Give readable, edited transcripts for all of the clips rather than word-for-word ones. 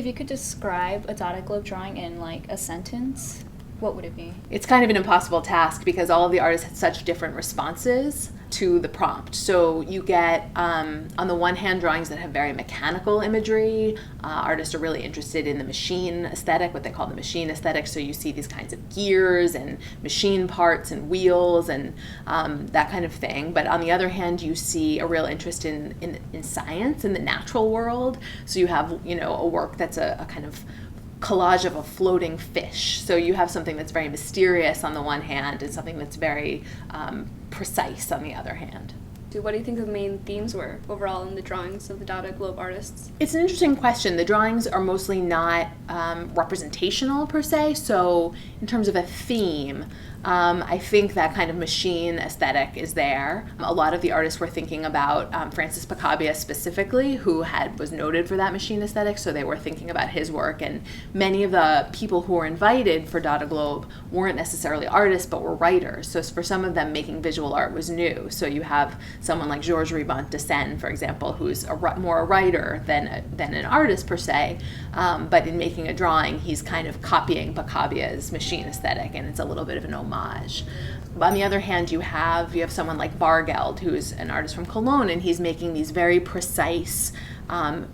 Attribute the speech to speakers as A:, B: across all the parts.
A: you could describe a Dadaglobe drawing in like a sentence, what would it be?
B: It's kind of an impossible task because all of the artists had such different responses to the prompt. So you get, on the one hand, drawings that have very mechanical imagery. Artists are really interested in the machine aesthetic, what they call the machine aesthetic. So you see these kinds of gears and machine parts and wheels and that kind of thing. But on the other hand, you see a real interest in science, in the natural world. So you have, a work that's a kind of collage of a floating fish. So you have something that's very mysterious on the one hand and something that's very precise on the other hand.
C: What do you think the main themes were overall in the drawings of the Dadaglobe artists?
B: It's an interesting question. The drawings are mostly not representational per se. So in terms of a theme, I think that kind of machine aesthetic is there. A lot of the artists were thinking about Francis Picabia specifically, who was noted for that machine aesthetic, so they were thinking about his work. And many of the people who were invited for Dadaglobe weren't necessarily artists, but were writers. So for some of them, making visual art was new. So you have someone like Georges Ribot de Seine, for example, who's more a writer than an artist per se, but in making a drawing, he's kind of copying Picabia's machine aesthetic, and it's a little bit of an homage. On the other hand, you have someone like Bargeld, who's an artist from Cologne, and he's making these very precise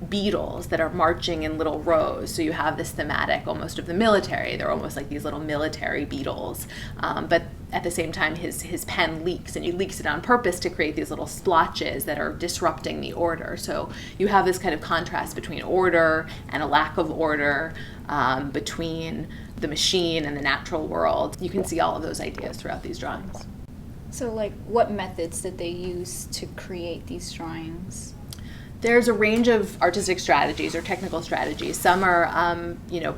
B: beetles that are marching in little rows. So you have this thematic almost of the military. They're almost like these little military beetles. But at the same time, his pen leaks, and he leaks it on purpose to create these little splotches that are disrupting the order. So you have this kind of contrast between order and a lack of order, between the machine and the natural world. You can see all of those ideas throughout these drawings.
A: So what methods did they use to create these drawings?
B: There's a range of artistic strategies or technical strategies. Some are,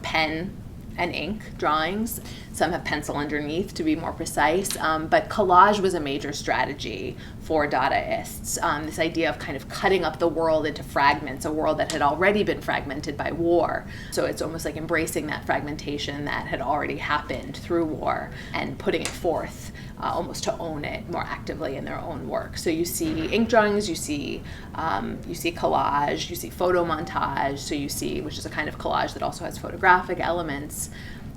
B: pen and ink drawings. Some have pencil underneath to be more precise. But collage was a major strategy for Dadaists. This idea of kind of cutting up the world into fragments, a world that had already been fragmented by war. So it's almost like embracing that fragmentation that had already happened through war and putting it forth, almost to own it more actively in their own work. So you see ink drawings, you see collage, you see photo montage. So you see, which is a kind of collage that also has photographic elements.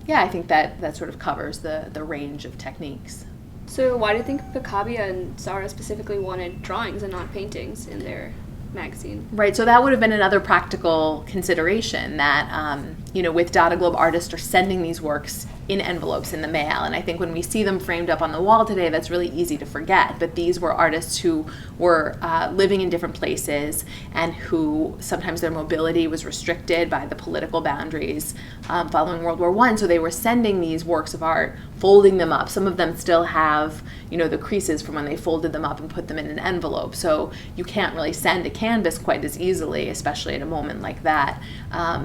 B: Yeah, I think that sort of covers the range of techniques.
C: So why do you think Picabia and Zara specifically wanted drawings and not paintings in their magazine?
B: Right, so that would have been another practical consideration that, with Dadaglobe, artists are sending these works in envelopes in the mail. And I think when we see them framed up on the wall today, that's really easy to forget. But these were artists who were living in different places and who sometimes their mobility was restricted by the political boundaries following World War I. So they were sending these works of art, folding them up. Some of them still have, the creases from when they folded them up and put them in an envelope. So you can't really send a canvas quite as easily, especially at a moment like that.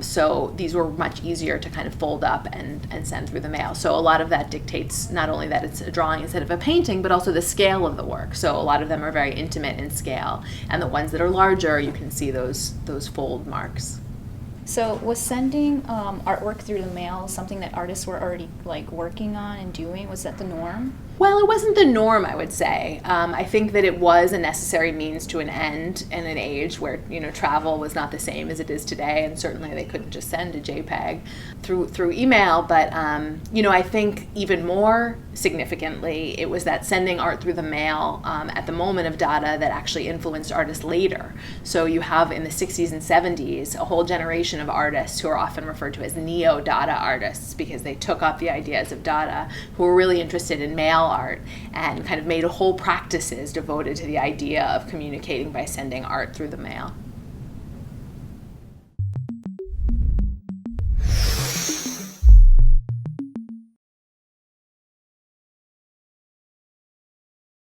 B: So these were much easier to kind of fold up and send through the mail. So a lot of that dictates not only that it's a drawing instead of a painting, but also the scale of the work. So a lot of them are very intimate in scale, and the ones that are larger, you can see those fold marks.
A: So was sending artwork through the mail something that artists were already working on and doing? Was that the norm?
B: Well, it wasn't the norm, I would say. I think that it was a necessary means to an end in an age where travel was not the same as it is today, and certainly they couldn't just send a JPEG through email. But I think even more significantly, it was that sending art through the mail at the moment of Dada that actually influenced artists later. So you have in the 60s and 70s a whole generation of artists who are often referred to as neo-Dada artists because they took up the ideas of Dada, who were really interested in mail art and kind of made whole practices devoted to the idea of communicating by sending art through the mail.